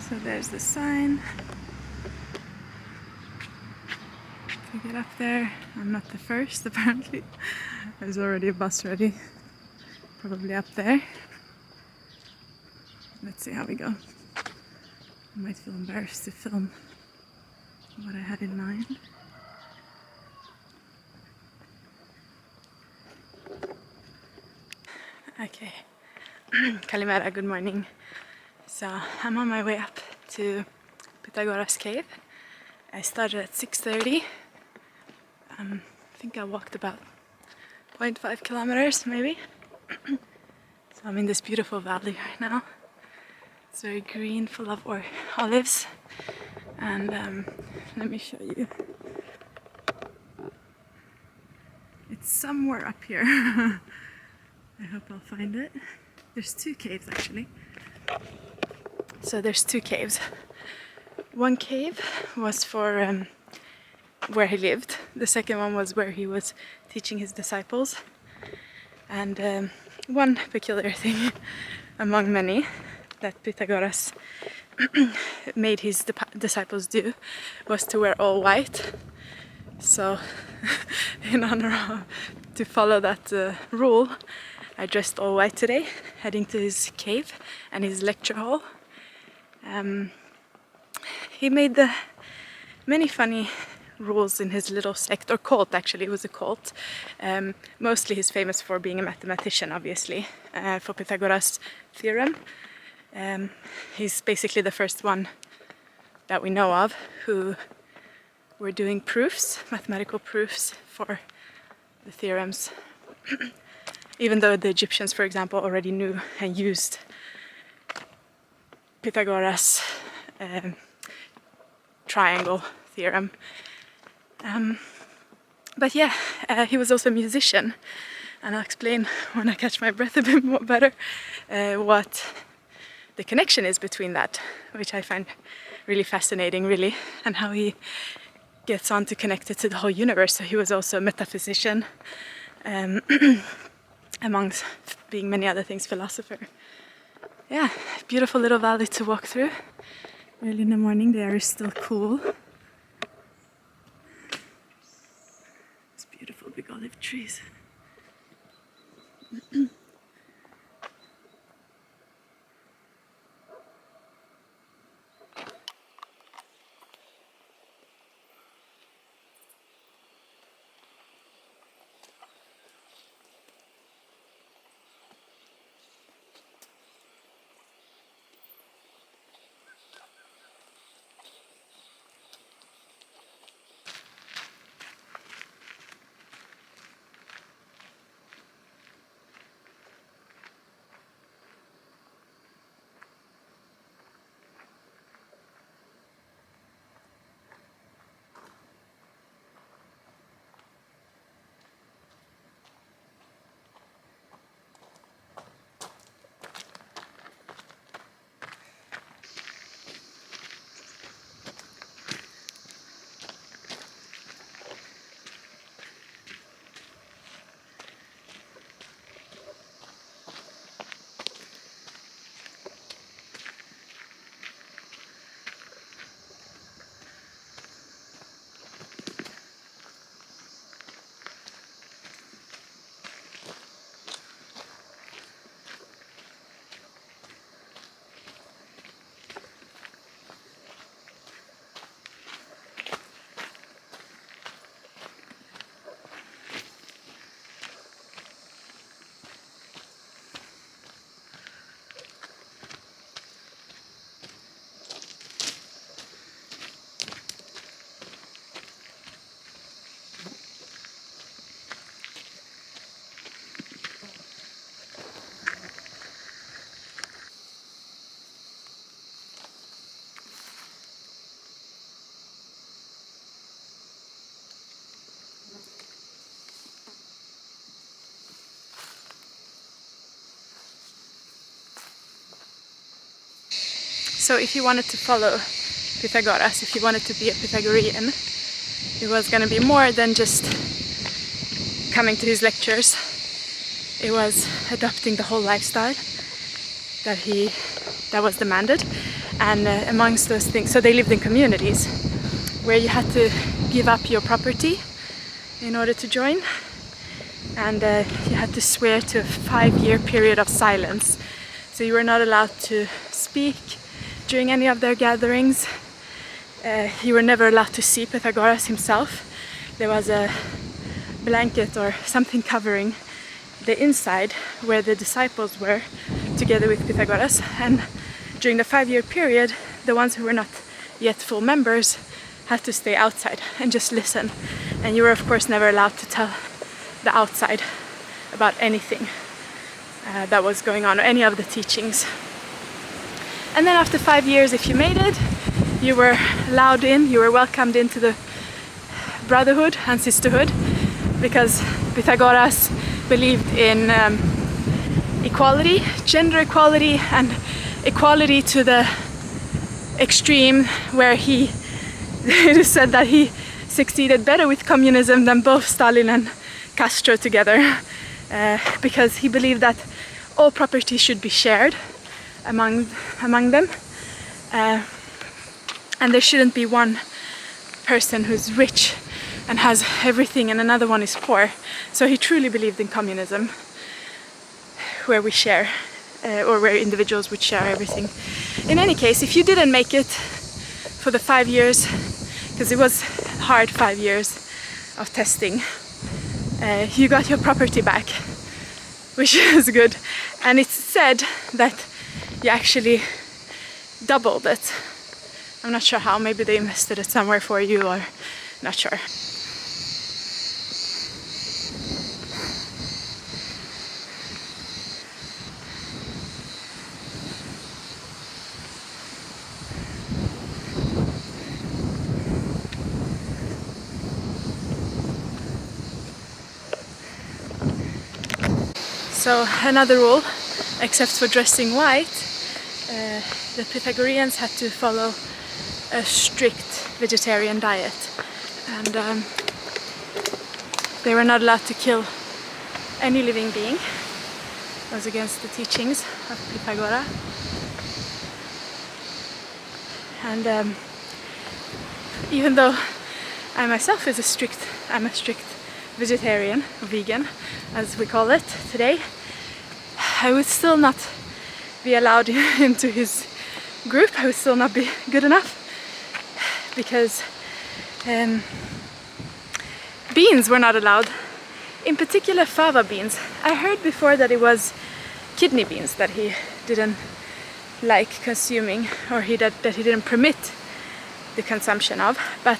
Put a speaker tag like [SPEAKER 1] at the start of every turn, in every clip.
[SPEAKER 1] So there's the sign. To get up there, I'm not the first apparently. There's already a bus ready, probably up there. Let's see how we go. I might feel embarrassed to film what I had in mind. Okay, Kalimera, good morning. So I'm on my way up to Pythagoras Cave. I started at 6:30. I think I walked about 0.5 kilometers maybe. So I'm in this beautiful valley right now. It's very green, full of olives. And let me show you. It's somewhere up here. I hope I'll find it. There's two caves actually. So there's two caves. One cave was for where he lived. The second one was where he was teaching his disciples. And one peculiar thing among many that Pythagoras made his disciples do was to wear all white. So in honor of to follow that rule, I dressed all white today, heading to his cave and his lecture hall. He made many funny rules in his little sect, or cult actually, it was a cult. Mostly he's famous for being a mathematician, obviously, for Pythagoras' theorem. He's basically the first one that we know of who were doing proofs, mathematical proofs for the theorems. Even though the Egyptians, for example, already knew and used Pythagoras' triangle theorem. But yeah, he was also a musician, and I'll explain when I catch my breath a bit more better what the connection is between that, which I find really fascinating, really, and how he gets on to connect it to the whole universe. So he was also a metaphysician, amongst being many other things, philosopher. Yeah, beautiful little valley to walk through. Early in the morning, the air is still cool. It's beautiful big olive trees. So if you wanted to follow Pythagoras, if you wanted to be a Pythagorean, it was going to be more than just coming to his lectures. It was adopting the whole lifestyle that was demanded. And amongst those things, so they lived in communities where you had to give up your property in order to join, and you had to swear to a 5-year period of silence. So you were not allowed to speak during any of their gatherings. You were never allowed to see Pythagoras himself. There was a blanket or something covering the inside where the disciples were together with Pythagoras, and during the 5-year period, the ones who were not yet full members had to stay outside and just listen. And you were of course never allowed to tell the outside about anything that was going on, or any of the teachings. And then after 5 years, if you made it, you were allowed in, you were welcomed into the brotherhood and sisterhood, because Pythagoras believed in equality, gender equality, and equality to the extreme, where he it is said that he succeeded better with communism than both Stalin and Castro together, because he believed that all property should be shared among them, and there shouldn't be one person who's rich and has everything and another one is poor. So he truly believed in communism, where we share, or where individuals would share everything. In any case, if you didn't make it for the 5 years, because it was hard 5 years of testing, you got your property back, which is good. And it's said that you actually doubled it. I'm not sure how, maybe they invested it somewhere for you, or not sure. So another rule, except for dressing white, the Pythagoreans had to follow a strict vegetarian diet, and they were not allowed to kill any living being. It was against the teachings of Pythagoras. And even though I myself is I'm a strict vegetarian, or vegan, as we call it today, I would still not be allowed into his group. I would still not be good enough, because beans were not allowed. In particular, fava beans. I heard before that it was kidney beans that he didn't like consuming, or that he didn't permit the consumption of. But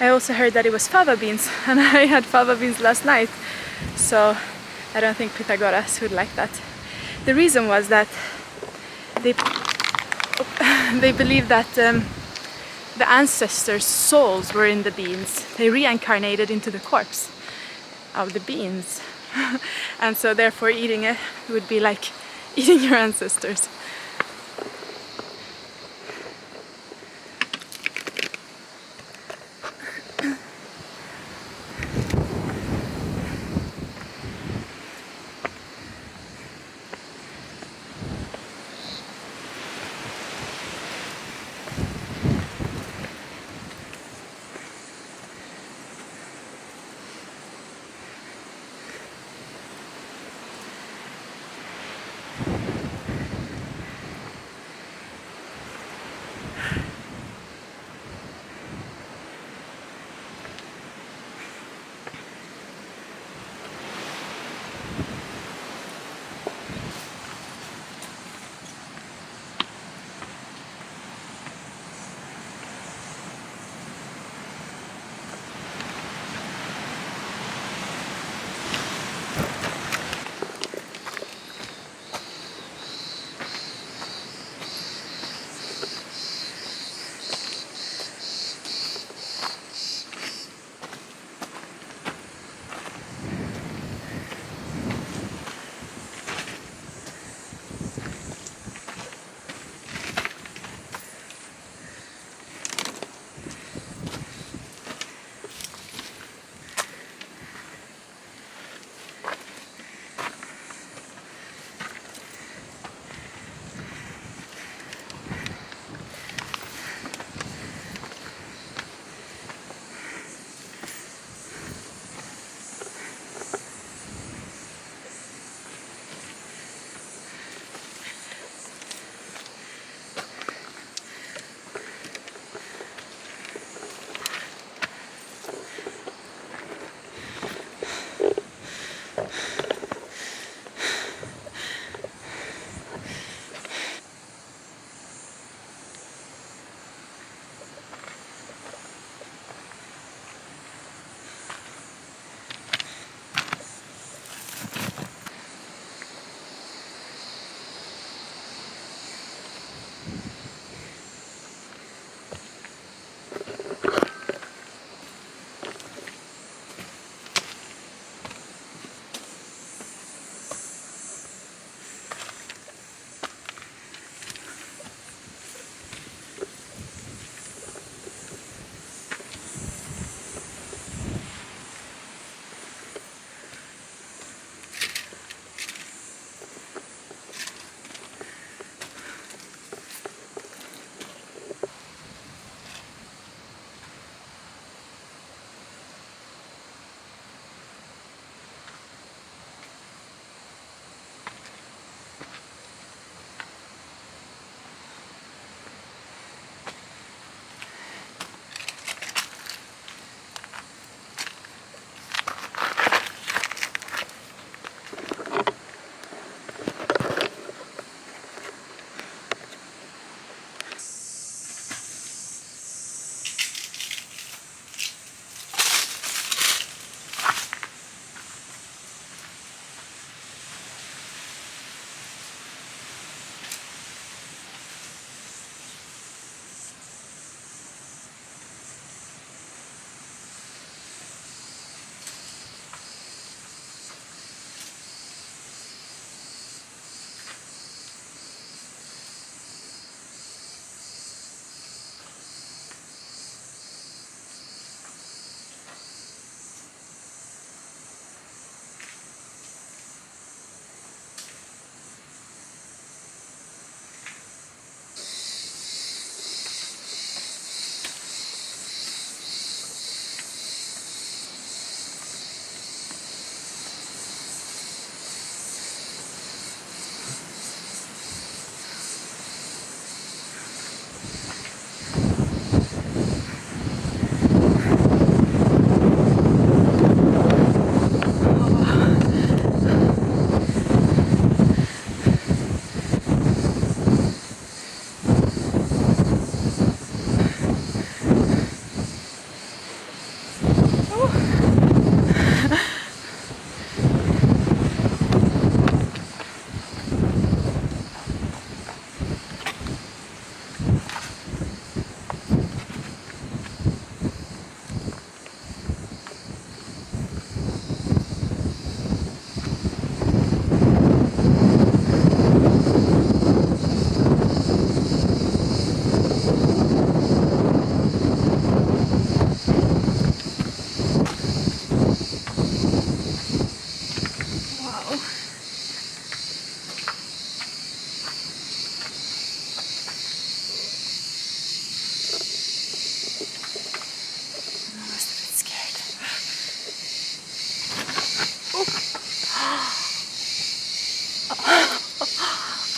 [SPEAKER 1] I also heard that it was fava beans, and I had fava beans last night, so I don't think Pythagoras would like that. The reason was that they believed that the ancestors' souls were in the beans. They reincarnated into the corpse of the beans. And so therefore eating it would be like eating your ancestors.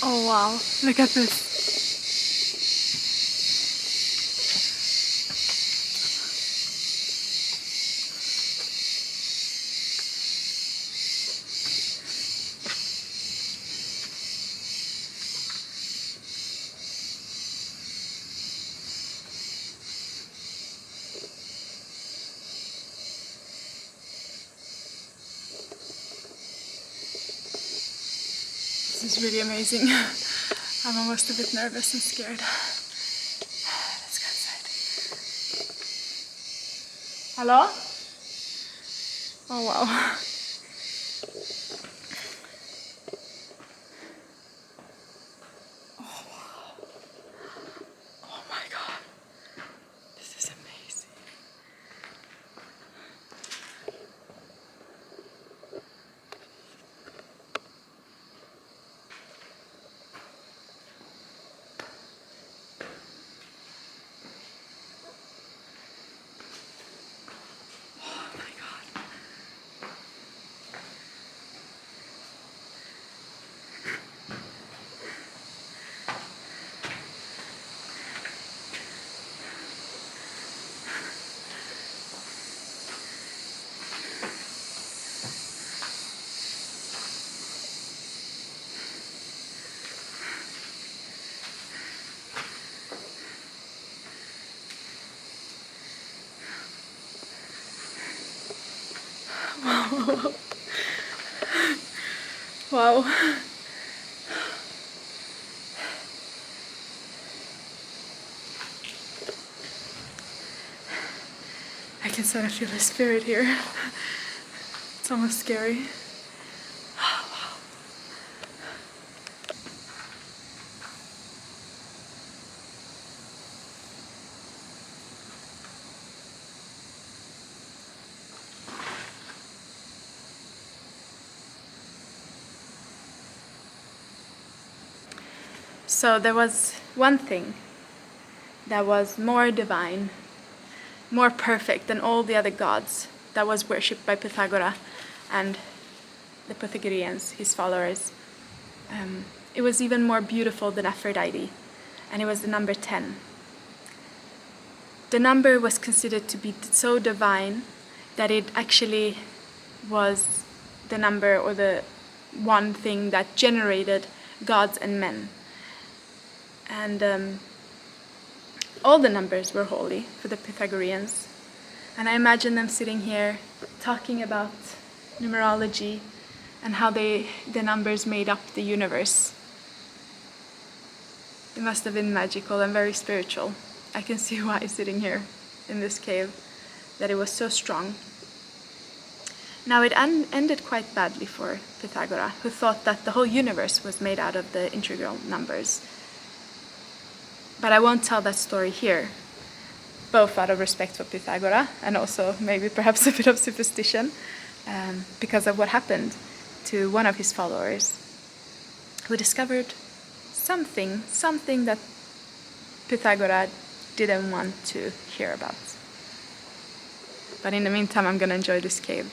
[SPEAKER 1] Oh wow, look at this. This is really amazing. I'm almost a bit nervous and scared. Let's go inside. Hello? Oh wow. Oh wow. Oh my god. This is amazing. Wow. Wow. can sort of feel the spirit here. It's almost scary. So there was one thing that was more divine, more perfect than all the other gods that was worshipped by Pythagoras and the Pythagoreans, his followers. It was even more beautiful than Aphrodite, and it was the number 10. The number was considered to be so divine that it actually was the number or the one thing that generated gods and men. And all the numbers were holy for the Pythagoreans. And I imagine them sitting here talking about numerology and how the numbers made up the universe. It must have been magical and very spiritual. I can see why sitting here in this cave, that it was so strong. Now it ended quite badly for Pythagoras, who thought that the whole universe was made out of the integral numbers. But I won't tell that story here, both out of respect for Pythagoras and also maybe perhaps a bit of superstition, because of what happened to one of his followers, who discovered something that Pythagoras didn't want to hear about. But in the meantime, I'm gonna enjoy this cave.